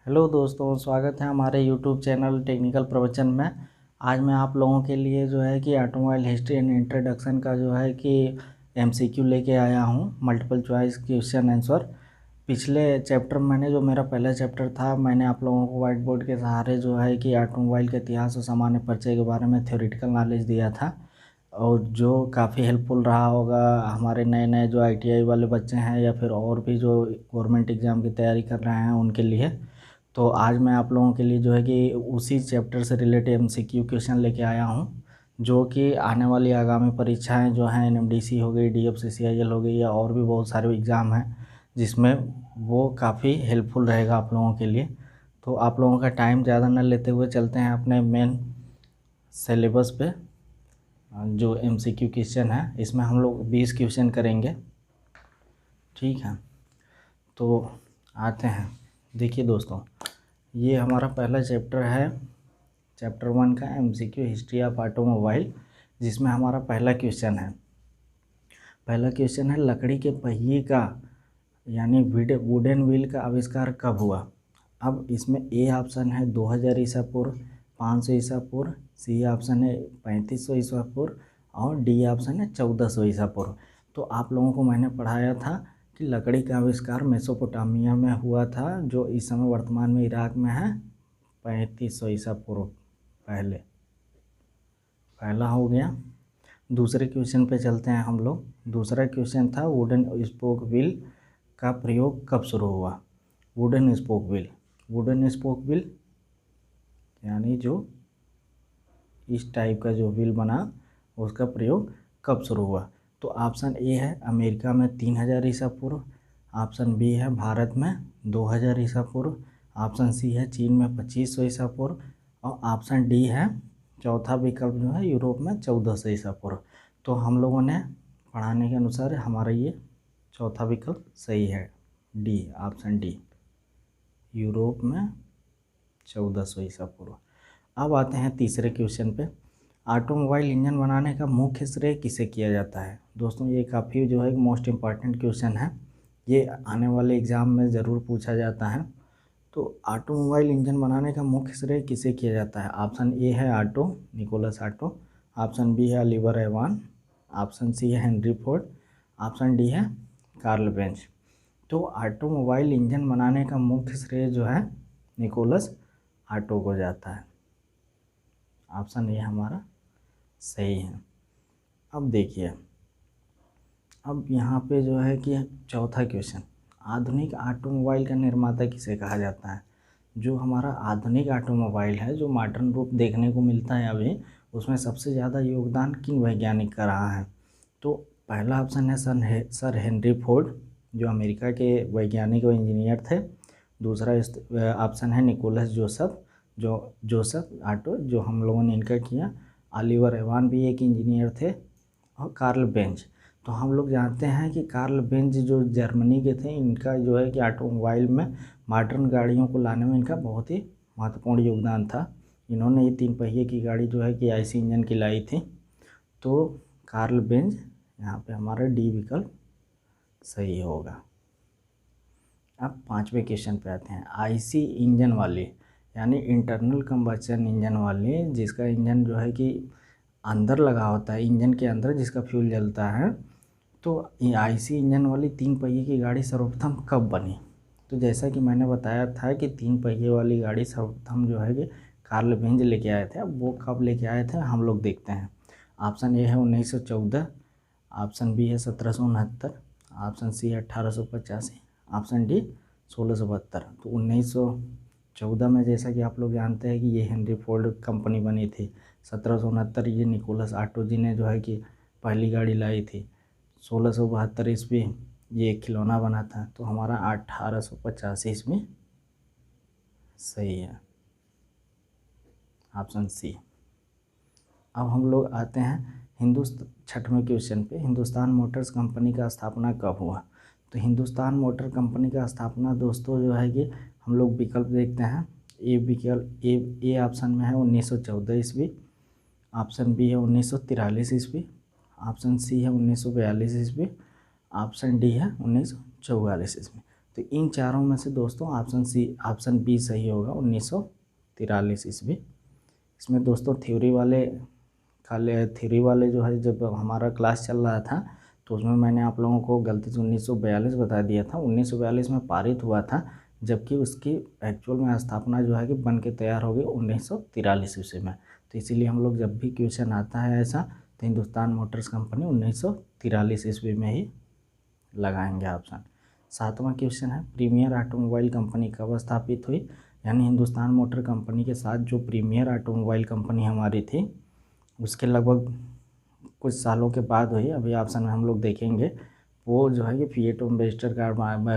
Hello दोस्तों, स्वागत है हमारे यूट्यूब चैनल टेक्निकल प्रवचन में। आज मैं आप लोगों के लिए जो है कि ऑटोमोबाइल हिस्ट्री एंड इंट्रोडक्शन का जो है कि एमसीक्यू लेके आया हूँ, मल्टीपल चॉइस क्वेश्चन आंसर। पिछले चैप्टर मैंने जो मेरा पहला चैप्टर था, मैंने आप लोगों को व्हाइट बोर्ड के सहारे जो है कि ऑटोमोबाइल के इतिहास और सामान्य परिचय के बारे में थ्योरेटिकल नॉलेज दिया था, और जो काफ़ी हेल्पफुल रहा होगा हमारे नए नए जो आईटीआई वाले बच्चे हैं या फिर और भी जो गवर्नमेंट एग्ज़ाम की तैयारी कर रहे हैं उनके लिए। तो आज मैं आप लोगों के लिए जो है कि उसी चैप्टर से रिलेटेड एमसीक्यू क्वेश्चन लेके आया हूँ, जो कि आने वाली आगामी परीक्षाएं जो हैं एनएमडीसी हो गई, डीएफसीसीआईएल हो गई, या और भी बहुत सारे एग्ज़ाम हैं जिसमें वो काफ़ी हेल्पफुल रहेगा आप लोगों के लिए। तो आप लोगों का टाइम ज़्यादा न लेते हुए चलते हैं अपने मेन सिलेबस पे। जो एमसीक्यू क्वेश्चन है इसमें हम लोग 20 क्वेश्चन करेंगे, ठीक है। तो आते हैं, देखिए दोस्तों, ये हमारा पहला चैप्टर है, चैप्टर 1 का एमसीक्यू हिस्ट्री ऑफ ऑटोमोबाइल, जिसमें हमारा पहला क्वेश्चन है। पहला क्वेश्चन है, लकड़ी के पहिए का यानी वुडन व्हील का आविष्कार कब हुआ। अब इसमें ए ऑप्शन है 2000 ईसा पूर्व, 500 ईसा पूर्व, सी ऑप्शन है 3500 ईसा पूर्व, और डी ऑप्शन है 1400 ईसा पूर्व। तो आप लोगों को मैंने पढ़ाया था कि लकड़ी का आविष्कार मेसोपोटामिया में हुआ था, जो इस समय वर्तमान में इराक में है, 3500 ईसा पूर्व पहले। पहला हो गया। दूसरे क्वेश्चन पे चलते हैं हम लोग। दूसरा क्वेश्चन था, वुडन स्पोक व्हील का प्रयोग कब शुरू हुआ। Wooden spoke wheel, wooden spoke wheel यानी जो इस टाइप का जो व्हील बना उसका प्रयोग कब शुरू हुआ। तो ऑप्शन ए है अमेरिका में 3000 ईसा पूर्व, ऑप्शन बी है भारत में 2000 ईसा पूर्व, ऑप्शन सी है चीन में 2500 ईसा पूर्व, और ऑप्शन डी है चौथा विकल्प जो है यूरोप में 1400 ईसा पूर्व। तो हम लोगों ने पढ़ाने के अनुसार हमारा ये चौथा विकल्प सही है, डी, ऑप्शन डी, यूरोप में 1400 ईसा पूर्व। अब आते हैं तीसरे क्वेश्चन पे, ऑटोमोबाइल इंजन बनाने का मुख्य श्रेय किसे किया जाता है। दोस्तों ये काफ़ी जो है मोस्ट इम्पॉर्टेंट क्वेश्चन है, ये आने वाले एग्ज़ाम में ज़रूर पूछा जाता है। तो ऑटोमोबाइल इंजन बनाने का मुख्य श्रेय किसे किया जाता है। ऑप्शन ए है Otto, Nikolaus Otto, option B है ओलिवर एवान, ऑप्शन सी है हेनरी फोर्ड, ऑप्शन डी है कार्ल बेंज। तो ऑटोमोबाइल इंजन बनाने का मुख्य श्रेय जो है निकोलस ऑटो को जाता है, ऑप्शन ए हमारा सही है। अब देखिए, अब यहाँ पे जो है कि चौथा क्वेश्चन, आधुनिक ऑटोमोबाइल का निर्माता किसे कहा जाता है। जो हमारा आधुनिक ऑटोमोबाइल है, जो मॉडर्न रूप देखने को मिलता है अभी, उसमें सबसे ज़्यादा योगदान किन वैज्ञानिक का रहा है। तो पहला ऑप्शन है सर हेनरी फोर्ड, जो अमेरिका के वैज्ञानिक और इंजीनियर थे। दूसरा ऑप्शन है निकोलस जोसेफ ऑटो, जो हम लोगों ने इनका किया। ओलिवर एवान भी एक इंजीनियर थे, और कार्ल बेंज। तो हम लोग जानते हैं कि कार्ल बेंज जो जर्मनी के थे, इनका जो है कि ऑटोमोबाइल में मॉडर्न गाड़ियों को लाने में इनका बहुत ही महत्वपूर्ण योगदान था। इन्होंने ये 3 पहिए की गाड़ी जो है कि आईसी इंजन की लाई थी। तो कार्ल बेंज, यहाँ पे हमारा डी विकल्प सही होगा। अब 5वें क्वेश्चन पे आते हैं, आईसी इंजन वाले यानी इंटरनल कंबस्चन इंजन वाले, जिसका इंजन जो है कि अंदर लगा होता है, इंजन के अंदर जिसका फ्यूल जलता है। तो ये आईसी इंजन वाली 3 पहिए की गाड़ी सर्वप्रथम कब बनी। तो जैसा कि मैंने बताया था कि 3 पहिए वाली गाड़ी सर्वप्रथम जो है कि कार्ल बेंज लेके आए थे। अब वो कब लेके आए थे हम लोग देखते हैं। ऑप्शन ए है 1914, ऑप्शन बी है 1769, ऑप्शन सी है 1885, ऑप्शन डी 1672। तो 1914 में जैसा कि आप लोग जानते हैं कि ये हेनरी फोर्ड कंपनी बनी थी। 1769 ये निकोलस ऑटो जी ने जो है कि पहली गाड़ी लाई थी। 1672 ईस्वी ये एक खिलौना बना था। तो हमारा 1885 ईस्वी सही है, ऑप्शन सी। अब हम लोग आते हैं छठवें क्वेश्चन पे, हिंदुस्तान मोटर्स कंपनी का स्थापना कब हुआ। तो हिंदुस्तान मोटर कंपनी का स्थापना दोस्तों जो है कि हम लोग विकल्प देखते हैं। ए ऑप्शन में है 1914 ईस्वी, ऑप्शन बी है 1943 ईस्वी, ऑप्शन सी है 1942 ईस्वी, ऑप्शन डी है 1944 ईस्वी। तो इन चारों में से दोस्तों ऑप्शन बी सही होगा, 1943 ईस्वी। इसमें दोस्तों थ्योरी वाले जो है, जब हमारा क्लास चल रहा था तो उसमें मैंने आप लोगों को गलती से 1942 बता दिया था। 1942 में पारित हुआ था, जबकि उसकी एक्चुअल में स्थापना जो है कि बन के तैयार हो गई 1943 ईस्वी में। तो इसीलिए हम लोग जब भी क्वेश्चन आता है ऐसा, तो हिंदुस्तान मोटर्स कंपनी 1943 ईस्वी में ही लगाएंगे ऑप्शन। 7वां क्वेश्चन है, प्रीमियर ऑटोमोबाइल कंपनी कब स्थापित हुई? यानी हिंदुस्तान मोटर कंपनी के साथ जो प्रीमियर ऑटोमोबाइल कंपनी हमारी थी, उसके लगभग कुछ सालों के बाद हुई। अभी ऑप्शन में हम लोग देखेंगे, वो जो है कि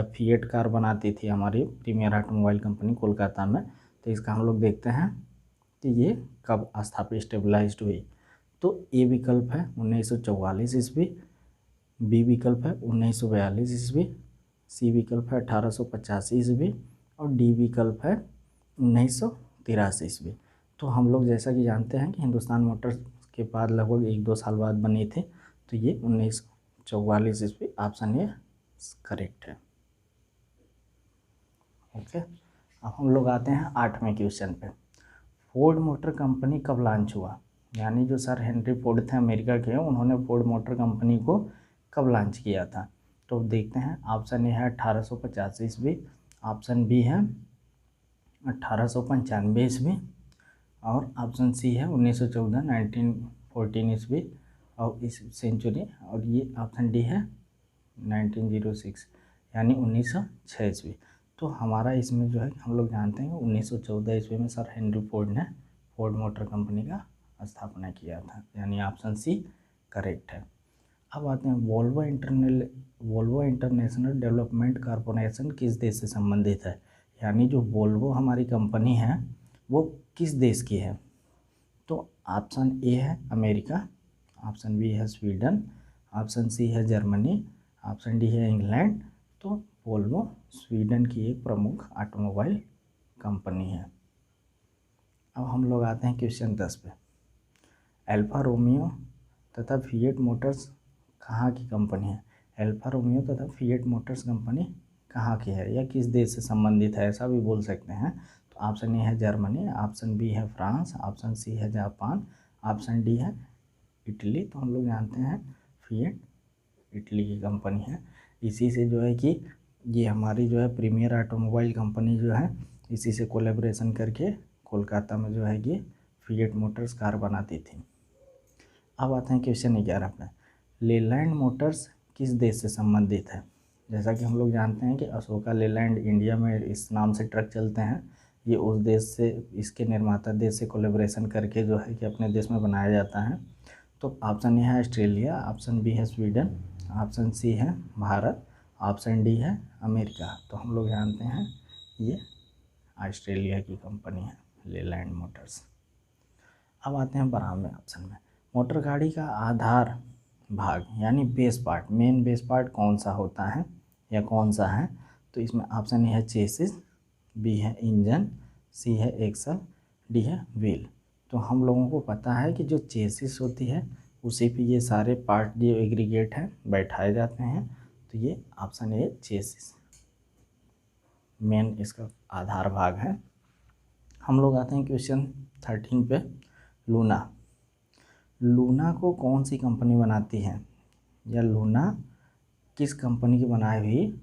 फिएट कार बनाती थी हमारी प्रीमियर ऑटोमोबाइल कंपनी कोलकाता में। तो इसका हम लोग देखते हैं कि ये कब स्थापित स्टेबलाइज्ड हुई। तो ए विकल्प है 1944 ईस्वी, बी विकल्प है 1942 ईस्वी, सी विकल्प है 1885 ईस्वी और डी विकल्प है 1983 ईस्वी। तो हम लोग जैसा कि जानते हैं कि हिंदुस्तान मोटर्स के बाद लगभग 1-2 साल बाद बनी थी, तो ये 1944 ईस्वी ऑप्शन ये करेक्ट है। ओके, अब हम लोग आते हैं 8वें क्वेश्चन पे। फोर्ड मोटर कंपनी कब लॉन्च हुआ? यानी जो सर हेनरी फोर्ड थे अमेरिका के, उन्होंने फोर्ड मोटर कंपनी को कब लॉन्च किया था? तो देखते हैं, ऑप्शन ए है 1885 ईस्वी, ऑप्शन बी है 1895 ईस्वी और ऑप्शन सी है 1914 1914 ईस्वी और इस सेंचुरी, और ये ऑप्शन डी है 1906 यानी 1906 ईस्वी। तो हमारा इसमें जो है हम लोग जानते हैं 1914 ईस्वी में सर हेनरी फोर्ड ने फोर्ड मोटर कंपनी का स्थापना किया था, यानी ऑप्शन सी करेक्ट है। अब आते हैं, वोल्वो इंटरनेशनल डेवलपमेंट कॉरपोरेशन किस देश से संबंधित है? यानी जो वोल्वो हमारी कंपनी है वो किस देश की है? तो ऑप्शन ए है अमेरिका, ऑप्शन बी है स्वीडन, ऑप्शन सी है जर्मनी, ऑप्शन डी है इंग्लैंड। तो वोल्वो स्वीडन की एक प्रमुख ऑटोमोबाइल कंपनी है। अब हम लोग आते हैं क्वेश्चन 10 पे। अल्फा रोमियो तथा फिएट मोटर्स कहाँ की कंपनी है? अल्फा रोमियो तथा फिएट मोटर्स कंपनी कहाँ की है या किस देश से संबंधित है, ऐसा भी बोल सकते हैं। तो ऑप्शन ए है जर्मनी, ऑप्शन बी है फ्रांस, ऑप्शन सी है जापान, ऑप्शन डी है इटली। तो हम लोग जानते हैं फिएट इटली की कंपनी है। इसी से जो है कि ये हमारी जो है प्रीमियर ऑटोमोबाइल कंपनी जो है, इसी से कोलैबोरेशन करके कोलकाता में जो है कि फिएट मोटर्स कार बनाती थी। अब आते हैं क्वेश्चन 11 पे। लेलैंड मोटर्स किस देश से संबंधित है? जैसा कि हम लोग जानते हैं कि अशोका लेलैंड इंडिया में इस नाम से ट्रक चलते हैं, ये उस देश से, इसके निर्माता देश से कोलैबोरेशन करके जो है कि अपने देश में बनाया जाता है। तो ऑप्शन ए है ऑस्ट्रेलिया, ऑप्शन बी है स्वीडन, ऑप्शन सी है भारत, ऑप्शन डी है अमेरिका। तो हम लोग जानते हैं ये ऑस्ट्रेलिया की कंपनी है लेलैंड मोटर्स। अब आते हैं 12वें ऑप्शन में। मोटर गाड़ी का आधार भाग यानी base part, main base part कौन सा होता है या कौन सा है? तो इसमें ऑप्शन ए है चेसिस, बी है इंजन, सी है एक्सल, डी है व्हील। तो हम लोगों को पता है कि जो चेसिस होती है उसी पे ये सारे पार्ट जो एग्रीगेट हैं बैठाए जाते हैं। तो ये ऑप्शन ए चेसिस मेन इसका आधार भाग है। हम लोग आते हैं क्वेश्चन 13 पे। लूना को कौन सी कंपनी बनाती है या लूना किस कंपनी की बनाई हुई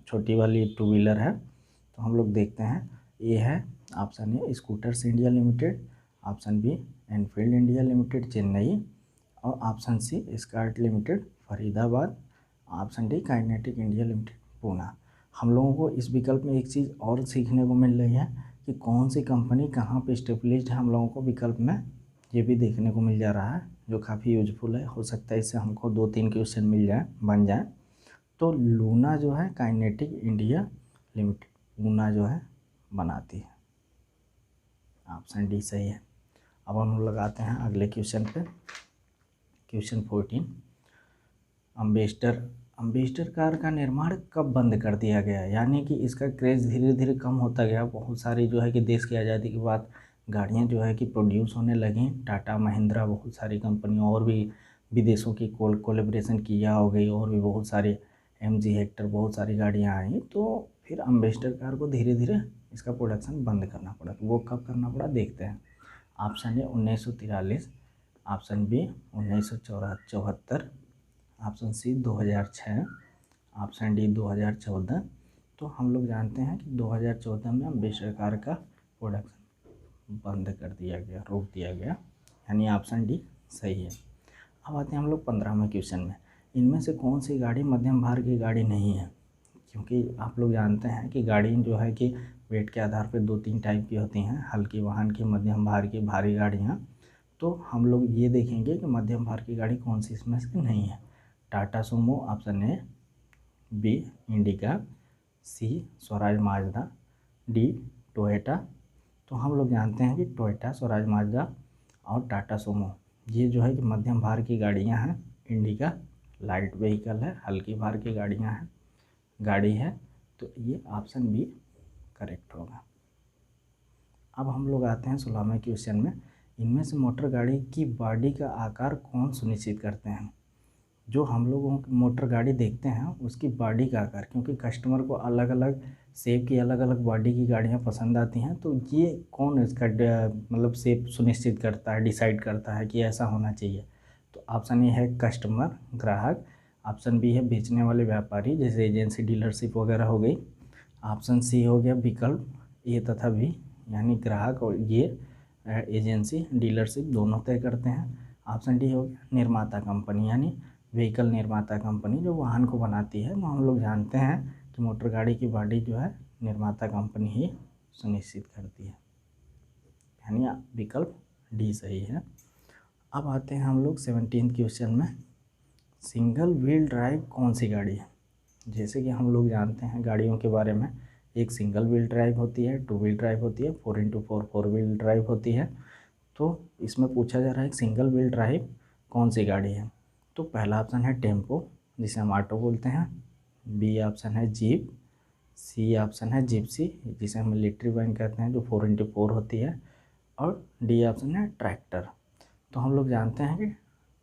छोटी वाली टू व्हीलर है? तो हम लोग देखते हैं, ए है option A scooters India limited, option B Enfield India limited Chennai और option C Escorts limited Faridabad, option D Kinetic India limited Poona. हम लोगों को इस विकल्प में एक चीज़ और सीखने को मिल रही है कि कौन सी कंपनी कहाँ पे स्टेब्लिश्ड है। हम लोगों को विकल्प में ये भी देखने को मिल जा रहा है, जो काफ़ी यूजफुल है। हो सकता है इससे हमको 2-3 क्वेश्चन बन जाए। तो लूना जो है काइनेटिक इंडिया लिमिटेड पूना जो है बनाती है, ऑप्शन डी सही है। अब हम लोग लगाते हैं अगले क्वेश्चन पे, क्वेश्चन 14। अम्बेसडर कार का निर्माण कब बंद कर दिया गया? यानी कि इसका क्रेज़ धीरे धीरे कम होता गया। बहुत सारी जो है कि देश की आज़ादी के बाद गाड़ियाँ जो है कि प्रोड्यूस होने लगी। टाटा महिंद्रा, बहुत सारी कंपनियों और भी विदेशों की कोलैबोरेशन किया हो गई और भी बहुत सारे MG हेक्टर बहुत सारी गाड़ियाँ आई, तो फिर एम्बेसडर कार को धीरे धीरे इसका प्रोडक्शन बंद करना पड़ा। तो वो कब करना पड़ा देखते हैं। Option A 1943, option B 1974, option C 2006, option D 2014। तो हम लोग जानते हैं कि 2014 में एम्बेसडर कार का प्रोडक्शन बंद कर दिया गया, रोक दिया गया, यानी ऑप्शन डी सही है। अब आते हैं हम लोग 15वें क्वेश्चन में। इनमें से कौन सी गाड़ी मध्यम भार की गाड़ी नहीं है? क्योंकि आप लोग जानते हैं कि गाड़ी जो है कि वेट के आधार पर 2-3 टाइप की होती हैं, हल्की वाहन की, मध्यम भार की, भारी गाड़ियाँ। तो हम लोग ये देखेंगे कि मध्यम भार की गाड़ी कौन सी इसमें से नहीं है। Tata Sumo option A, B Indica, C Swaraj Mazda, D Toyota. तो हम लोग जानते हैं कि टोयोटा, स्वराज माजदा और टाटा सुमो ये जो है कि मध्यम भार की गाड़ियां हैं। इंडिका लाइट व्हीकल है, हल्की भार की गाड़ी है। तो ये ऑप्शन बी करेक्ट होगा। अब हम लोग आते हैं 16वें क्वेश्चन में। इनमें से मोटर गाड़ी की बॉडी का आकार कौन सुनिश्चित करते हैं? जो हम लोग मोटर गाड़ी देखते हैं उसकी बॉडी का आकार, क्योंकि कस्टमर को अलग अलग शेप की, अलग अलग बॉडी की गाड़ियाँ पसंद आती हैं। तो ये कौन इसका मतलब शेप सुनिश्चित करता है, डिसाइड करता है कि ऐसा होना चाहिए? तो ऑप्शन ए है कस्टमर, ग्राहक। ऑप्शन बी है बेचने वाले व्यापारी, जैसे एजेंसी, डीलरशिप वगैरह हो गई। ऑप्शन सी हो गया विकल्प ए तथा बी, यानी ग्राहक और ये एजेंसी, डीलरशिप दोनों तय करते हैं। ऑप्शन डी हो गया निर्माता कंपनी, यानी व्हीकल निर्माता कंपनी जो वाहन को बनाती है। तो हम लोग जानते हैं कि मोटर गाड़ी की बॉडी जो है निर्माता कंपनी ही सुनिश्चित करती है, यानी विकल्प डी सही है। अब आते हैं हम लोग 17वें क्वेश्चन में। सिंगल व्हील ड्राइव कौन सी गाड़ी है? जैसे कि हम लोग जानते हैं गाड़ियों के बारे में, एक सिंगल व्हील ड्राइव होती है, 2 व्हील ड्राइव होती है, 4x4 4 व्हील ड्राइव होती है। तो इसमें पूछा जा रहा है सिंगल व्हील ड्राइव कौन सी गाड़ी है? तो पहला ऑप्शन है टेम्पो, जिसे हम ऑटो बोलते हैं। बी ऑप्शन है जीप, सी ऑप्शन है जिप्सी, जिसे हम मिलिट्री वैन कहते हैं, जो 4x4 होती है, और डी ऑप्शन है ट्रैक्टर। तो हम लोग जानते हैं कि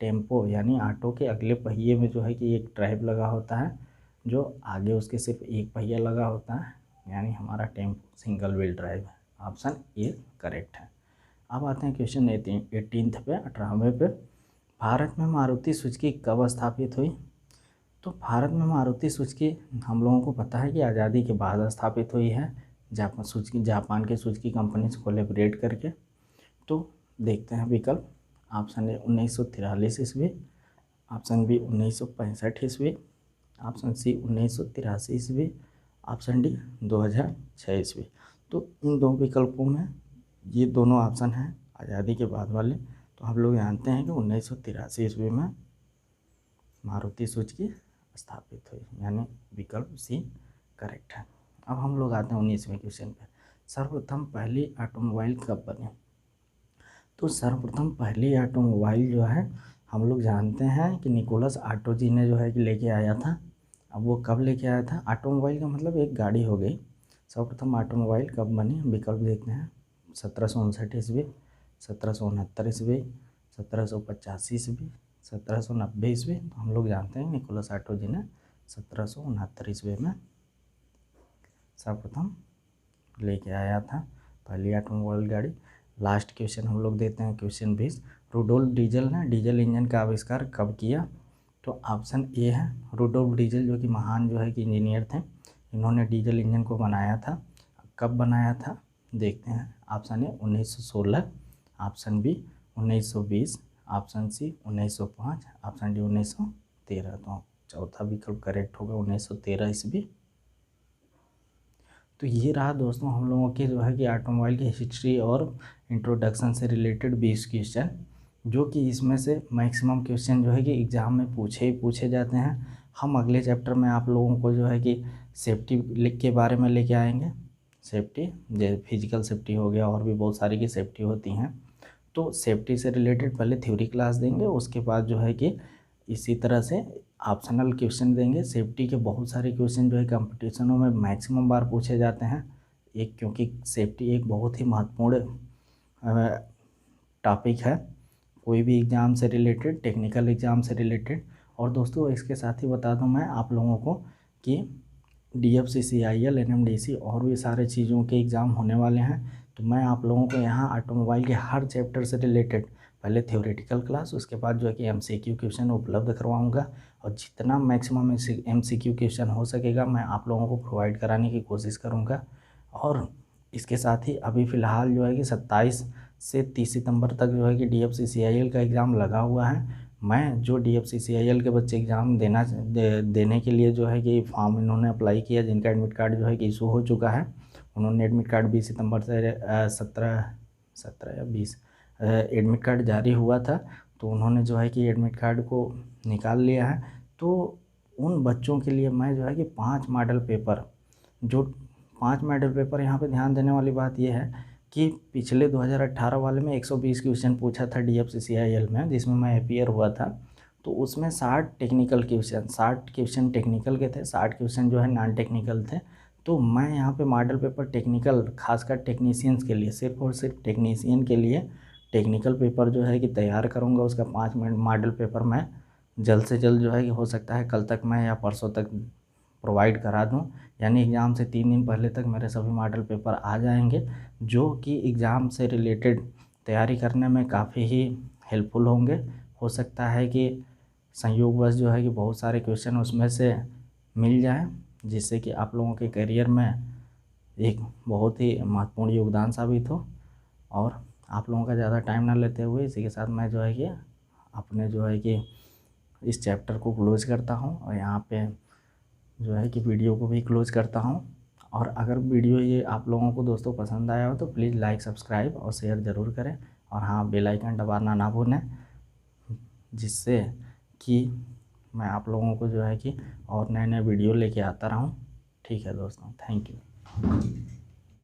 टेम्पो यानी ऑटो के अगले पहिए में जो है कि एक ड्राइव लगा होता है, जो आगे उसके सिर्फ एक पहिया लगा होता है, यानी हमारा टेम्पो सिंगल व्हील ड्राइव है। ऑप्शन ए करेक्ट है। अब आते हैं क्वेश्चन 18 पे, 18वें पे। भारत में मारुति सुजुकी कब स्थापित हुई? तो भारत में मारुति सुजुकी हम लोगों को पता है कि आज़ादी के बाद स्थापित हुई है, जापान के सुजुकी कंपनी से कोलैबोरेट करके। तो देखते हैं विकल्प। ऑप्शन ए 1943 ईस्वी, ऑप्शन बी 1965 ईस्वी, ऑप्शन सी 1983 ईस्वी, ऑप्शन डी 2006 ईस्वी। तो इन दो विकल्पों में ये दोनों ऑप्शन हैं आज़ादी के बाद वाले। तो हम लोग जानते हैं कि 1983 ईस्वी में मारुति सुजुकी स्थापित हुई, यानी विकल्प सी करेक्ट है। अब हम लोग आते हैं 19वें क्वेश्चन पे। सर्वप्रथम पहली ऑटोमोबाइल कब बनी? तो सर्वप्रथम पहली ऑटोमोबाइल जो है हम लोग जानते हैं कि निकोलस ऑटो जी ने जो है कि लेके आया था। अब वो कब लेके आया था? ऑटोमोबाइल का मतलब एक गाड़ी हो गई। सर्वप्रथम ऑटोमोबाइल कब बनी? विकल्प देखते हैं। 1759 ईस्वी, 1769 ईस्वी, 1785 ईस्वी, 1790 ईस्वी। तो हम लोग जानते हैं निकोलस ऑटो जी ने 1769 ईस्वी में सर्वप्रथम लेके आया था पहली ऑटोमोबाइल गाड़ी। लास्ट क्वेश्चन हम लोग देते हैं, क्वेश्चन 20। रुडोल्फ डीजल ने डीजल इंजन का आविष्कार कब किया? तो ऑप्शन ए है रुडोल्फ डीजल, जो कि महान जो है कि इंजीनियर थे। इन्होंने डीजल इंजन को बनाया था। कब बनाया था देखते हैं। Option A 1916, option B 1920, option C 1905, option D 1913। तो चौथा विकल्प करेक्ट होगा 1913 ईस्वी। तो ये रहा दोस्तों हम लोगों के जो है कि ऑटोमोबाइल की हिस्ट्री और इंट्रोडक्शन से रिलेटेड 20 क्वेश्चन, जो कि इसमें से मैक्सिमम क्वेश्चन जो है कि एग्ज़ाम में पूछे जाते हैं। हम अगले चैप्टर में आप लोगों को जो है कि सेफ्टी के बारे में लेके आएंगे। सेफ्टी जैसे फिजिकल सेफ्टी हो गया, और भी बहुत सारी की सेफ्टी होती हैं। तो सेफ्टी से रिलेटेड पहले थ्योरी क्लास देंगे, उसके बाद जो है कि इसी तरह से ऑप्शनल क्वेश्चन देंगे। सेफ्टी के बहुत सारे क्वेश्चन जो है कंपटीशनों में मैक्सिमम बार पूछे जाते हैं। क्योंकि सेफ्टी एक बहुत ही महत्वपूर्ण टॉपिक है, कोई भी एग्ज़ाम से रिलेटेड, टेक्निकल एग्ज़ाम से रिलेटेड। और दोस्तों इसके साथ ही बता दूं मैं आप लोगों को कि DFCCIL NMDC और भी सारे चीज़ों के एग्ज़ाम होने वाले हैं। तो मैं आप लोगों को यहाँ ऑटोमोबाइल के हर चैप्टर से रिलेटेड पहले थ्योरेटिकल क्लास, उसके बाद जो है कि MCQ क्वेश्चन उपलब्ध करवाऊँगा और जितना मैक्सिमम MCQ क्वेश्चन हो सकेगा मैं आप लोगों को प्रोवाइड कराने की कोशिश करूँगा। और इसके साथ ही अभी फ़िलहाल जो है कि 27 से 30 सितंबर तक जो है कि DFCCIL का एग्ज़ाम लगा हुआ है। मैं जो DFCCIL के बच्चे एग्ज़ाम देने के लिए जो है कि फॉर्म इन्होंने अप्लाई किया, जिनका एडमिट कार्ड जो है कि इशू हो चुका है, उन्होंने एडमिट कार्ड 20 सितंबर से 17 या 20 एडमिट कार्ड जारी हुआ था, तो उन्होंने जो है कि एडमिट कार्ड को निकाल लिया है। तो उन बच्चों के लिए मैं जो है कि 5 मॉडल पेपर, जो 5 मॉडल पेपर यहाँ पे ध्यान देने वाली बात यह है कि पिछले 2018 वाले में 120 क्वेश्चन पूछा था DFCCIL में, जिसमें मैं अपीयर हुआ था। तो उसमें 60 टेक्निकल क्वेश्चन, 60 क्वेश्चन टेक्निकल के थे, 60 क्वेश्चन जो है नॉन टेक्निकल थे। तो मैं यहाँ पे मॉडल पेपर टेक्निकल, खासकर टेक्नीशियंस के लिए, सिर्फ और सिर्फ टेक्नीशियन के लिए टेक्निकल पेपर जो है कि तैयार करूँगा। उसका 5 मॉडल पेपर मैं जल्द से जल्द जो है कि हो सकता है कल तक मैं या परसों तक प्रोवाइड करा दूं, यानी एग्ज़ाम से 3 दिन पहले तक मेरे सभी मॉडल पेपर आ जाएंगे, जो कि एग्ज़ाम से रिलेटेड तैयारी करने में काफ़ी ही हेल्पफुल होंगे। हो सकता है कि संयोगवश जो है कि बहुत सारे क्वेश्चन उसमें से मिल जाएं, जिससे कि आप लोगों के करियर में एक बहुत ही महत्वपूर्ण योगदान साबित हो। और आप लोगों का ज़्यादा टाइम ना लेते हुए इसी के साथ मैं जो है कि अपने जो है कि इस चैप्टर को क्लोज करता हूँ और यहाँ पे जो है कि वीडियो को भी क्लोज करता हूँ। और अगर वीडियो ये आप लोगों को दोस्तों पसंद आया हो तो प्लीज़ लाइक, सब्सक्राइब और शेयर ज़रूर करें। और हाँ, बेल आइकन दबाना ना भूलें, जिससे कि मैं आप लोगों को जो है कि और नए नए वीडियो लेके आता रहूँ। ठीक है दोस्तों, थैंक यू।